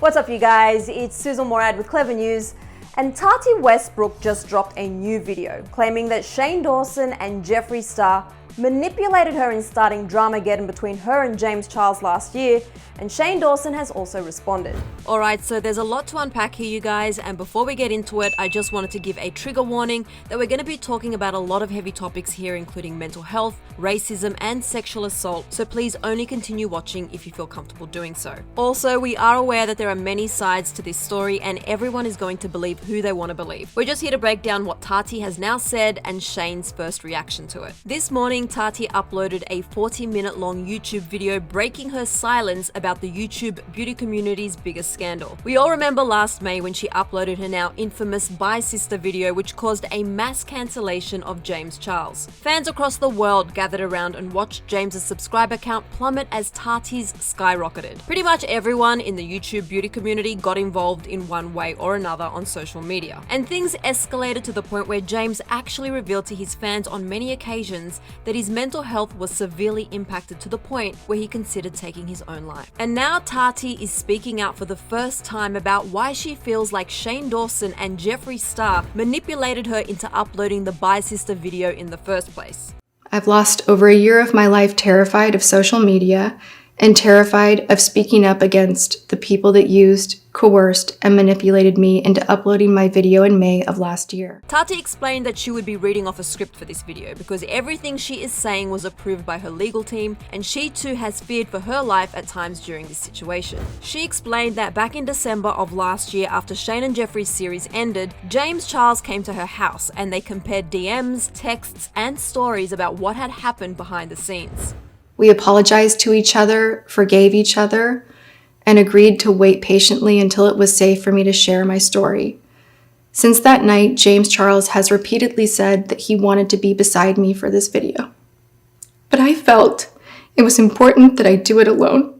What's up, you guys? It's Sussan Mourad with Clevver News. And Tati Westbrook just dropped a new video claiming that Shane Dawson and Jeffree Star manipulated her in starting dramageddon between her and James Charles last year, and Shane Dawson has also responded. Alright, so there's a lot to unpack here, you guys, and before we get into it, I just wanted to give a trigger warning that we're going to be talking about a lot of heavy topics here, including mental health, racism, and sexual assault, so please only continue watching if you feel comfortable doing so. Also, we are aware that there are many sides to this story, and everyone is going to believe who they want to believe. We're just here to break down what Tati has now said and Shane's first reaction to it. This morning, Tati uploaded a 40-minute long YouTube video breaking her silence about the YouTube beauty community's biggest scandal. We all remember last May when she uploaded her now infamous Bye Sister video, which caused a mass cancellation of James Charles. Fans across the world gathered around and watched James's subscriber count plummet as Tati's skyrocketed. Pretty much everyone in the YouTube beauty community got involved in one way or another on social media. And things escalated to the point where James actually revealed to his fans on many occasions that his mental health was severely impacted to the point where he considered taking his own life. And now Tati is speaking out for the first time about why she feels like Shane Dawson and Jeffree Star manipulated her into uploading the Bye Sister video in the first place. I've lost over a year of my life terrified of social media and terrified of speaking up against the people that used, coerced, and manipulated me into uploading my video in May of last year. Tati explained that she would be reading off a script for this video because everything she is saying was approved by her legal team, and she too has feared for her life at times during this situation. She explained that back in December of last year, after Shane and Jeffree's series ended, James Charles came to her house and they compared DMs, texts, and stories about what had happened behind the scenes. We apologized to each other, forgave each other, and agreed to wait patiently until it was safe for me to share my story. Since that night, James Charles has repeatedly said that he wanted to be beside me for this video. But I felt it was important that I do it alone.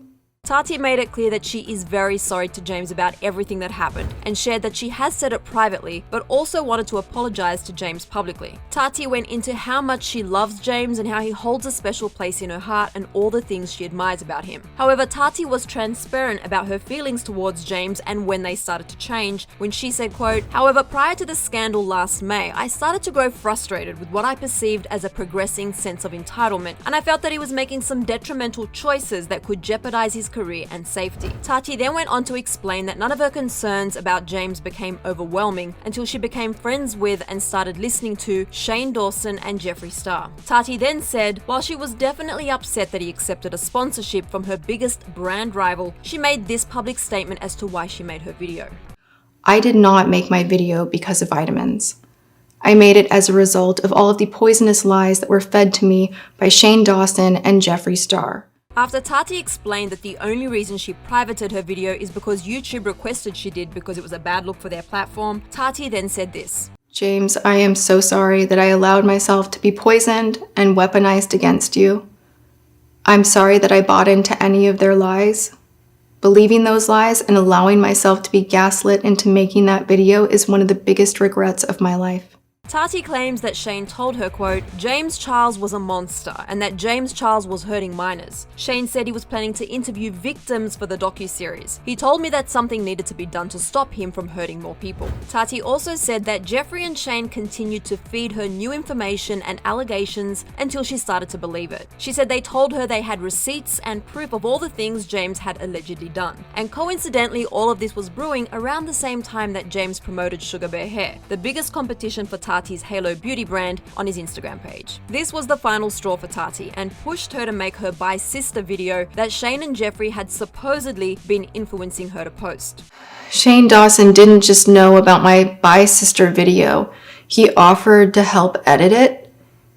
Tati made it clear that she is very sorry to James about everything that happened and shared that she has said it privately, but also wanted to apologize to James publicly. Tati went into how much she loves James and how he holds a special place in her heart and all the things she admires about him. However, Tati was transparent about her feelings towards James and when they started to change, when she said, quote, "However, prior to the scandal last May, I started to grow frustrated with what I perceived as a progressing sense of entitlement, and I felt that he was making some detrimental choices that could jeopardize his career and safety." Tati then went on to explain that none of her concerns about James became overwhelming until she became friends with and started listening to Shane Dawson and Jeffree Star. Tati then said, while she was definitely upset that he accepted a sponsorship from her biggest brand rival, she made this public statement as to why she made her video. I did not make my video because of vitamins. I made it as a result of all of the poisonous lies that were fed to me by Shane Dawson and Jeffree Star. After Tati explained that the only reason she privated her video is because YouTube requested she did because it was a bad look for their platform, Tati then said this. James, I am so sorry that I allowed myself to be poisoned and weaponized against you. I'm sorry that I bought into any of their lies. Believing those lies and allowing myself to be gaslit into making that video is one of the biggest regrets of my life. Tati claims that Shane told her, quote, "James Charles was a monster and that James Charles was hurting minors. Shane said he was planning to interview victims for the docuseries. He told me that something needed to be done to stop him from hurting more people." Tati also said that Jeffree and Shane continued to feed her new information and allegations until she started to believe it. She said they told her they had receipts and proof of all the things James had allegedly done. And coincidentally, all of this was brewing around the same time that James promoted Sugar Bear Hair, the biggest competition for Tati's Halo beauty brand, on his Instagram page. This was the final straw for Tati and pushed her to make her Bye Sister video that Shane and Jeffree had supposedly been influencing her to post. Shane Dawson didn't just know about my Bye Sister video. He offered to help edit it.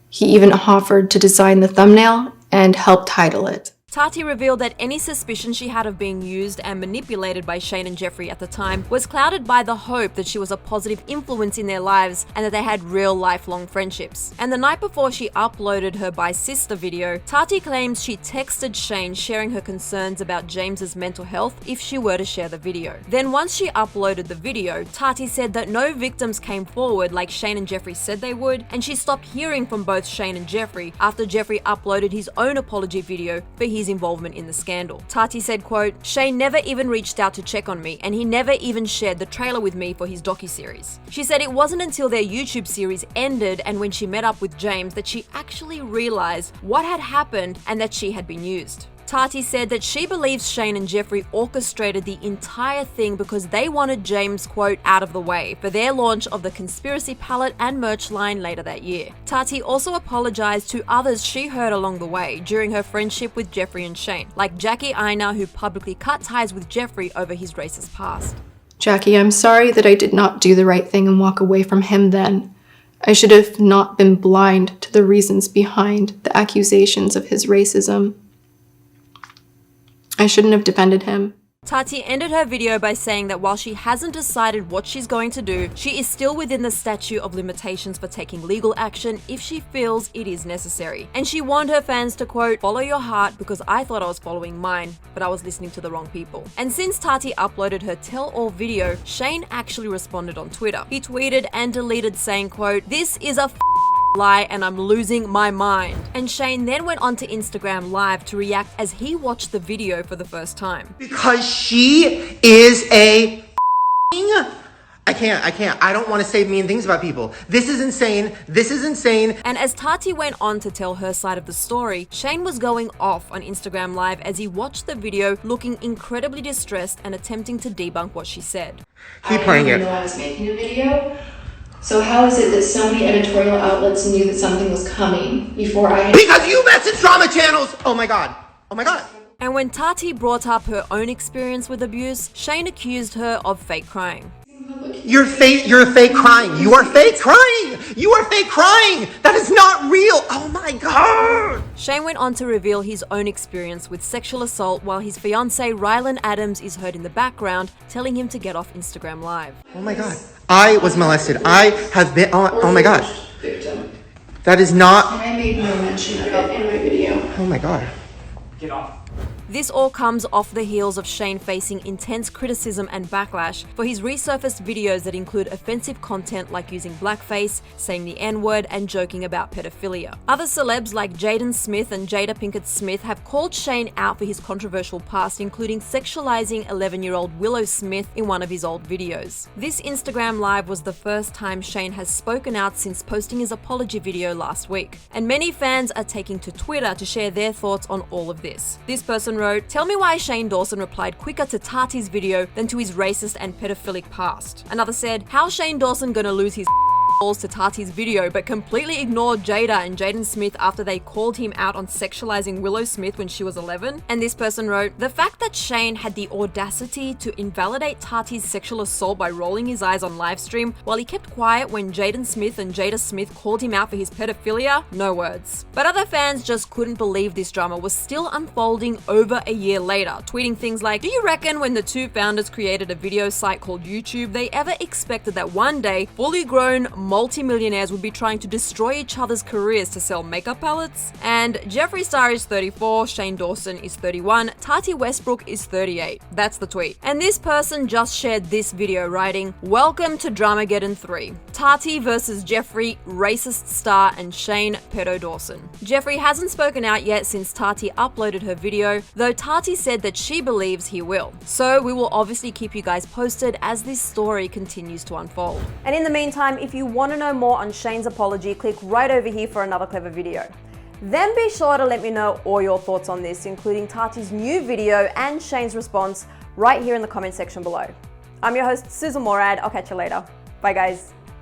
He even offered to design the thumbnail and help title it. Tati revealed that any suspicion she had of being used and manipulated by Shane and Jeffree at the time was clouded by the hope that she was a positive influence in their lives and that they had real lifelong friendships. And the night before she uploaded her Bye Sister video, Tati claims she texted Shane sharing her concerns about James's mental health if she were to share the video. Then once she uploaded the video, Tati said that no victims came forward like Shane and Jeffree said they would, and she stopped hearing from both Shane and Jeffree after Jeffree uploaded his own apology video for his his involvement in the scandal. Tati said, quote, "Shane never even reached out to check on me, and he never even shared the trailer with me for his docuseries." She said it wasn't until their YouTube series ended and when she met up with James that she actually realized what had happened and that she had been used. Tati said that she believes Shane and Jeffree orchestrated the entire thing because they wanted James, quote, out of the way for their launch of the Conspiracy palette and merch line later that year. Tati also apologized to others she heard along the way during her friendship with Jeffree and Shane, like Jackie Aina, who publicly cut ties with Jeffree over his racist past. Jackie, I'm sorry that I did not do the right thing and walk away from him then. I should have not been blind to the reasons behind the accusations of his racism. I shouldn't have defended him. Tati ended her video by saying that while she hasn't decided what she's going to do, she is still within the statute of limitations for taking legal action if she feels it is necessary. And she warned her fans to, quote, "Follow your heart because I thought I was following mine, but I was listening to the wrong people." And since Tati uploaded her tell-all video, Shane actually responded on Twitter. He tweeted and deleted saying, quote, "This is a lie and I'm losing my mind." And Shane then went on to Instagram Live to react as he watched the video for the first time. Because she is a I can't. I don't want to say mean things about people. This is insane. This is insane. And as Tati went on to tell her side of the story, Shane was going off on Instagram Live as he watched the video, looking incredibly distressed and attempting to debunk what she said. Keep playing it. I didn't know I was making a video. So how is it that so many editorial outlets knew that something was coming before I had— Because you message drama channels! Oh my god. Oh my god. And when Tati brought up her own experience with abuse, Shane accused her of fake crying. You're fake crying. You are fake crying. You are fake crying. That is not real. Oh my god. Shane went on to reveal his own experience with sexual assault while his fiancée Rylan Adams is heard in the background telling him to get off Instagram Live. Oh my god. I was molested. I have been, oh my god. victim. That is not, And I made no mention of it in my video. oh my god. Get off. This all comes off the heels of Shane facing intense criticism and backlash for his resurfaced videos that include offensive content like using blackface, saying the N-word, and joking about pedophilia. Other celebs like Jaden Smith and Jada Pinkett Smith have called Shane out for his controversial past, including sexualizing 11-year-old Willow Smith in one of his old videos. This Instagram Live was the first time Shane has spoken out since posting his apology video last week. And many fans are taking to Twitter to share their thoughts on all of this. This person wrote, "Tell me why Shane Dawson replied quicker to Tati's video than to his racist and pedophilic past." Another said, "How's Shane Dawson gonna lose his balls to Tati's video but completely ignored Jada and Jaden Smith after they called him out on sexualizing Willow Smith when she was 11? And this person wrote, "The fact that Shane had the audacity to invalidate Tati's sexual assault by rolling his eyes on livestream while he kept quiet when Jaden Smith and Jada Smith called him out for his pedophilia? No words." But other fans just couldn't believe this drama was still unfolding over a year later, tweeting things like, "Do you reckon when the two founders created a video site called YouTube, they ever expected that one day fully grown multi-millionaires would be trying to destroy each other's careers to sell makeup palettes?" And Jeffree Star is 34, Shane Dawson is 31, Tati Westbrook is 38. That's the tweet. And this person just shared this video writing, "Welcome to Dramageddon 3. Tati versus Jeffree, racist star, and Shane Pedo Dawson." Jeffree hasn't spoken out yet since Tati uploaded her video, though Tati said that she believes he will. So we will obviously keep you guys posted as this story continues to unfold. And in the meantime, if you want to know more on Shane's apology, click right over here for another Clevver video. Then be sure to let me know all your thoughts on this, including Tati's new video and Shane's response right here in the comment section below. I'm your host, Sussan Mourad. I'll catch you later. Bye guys.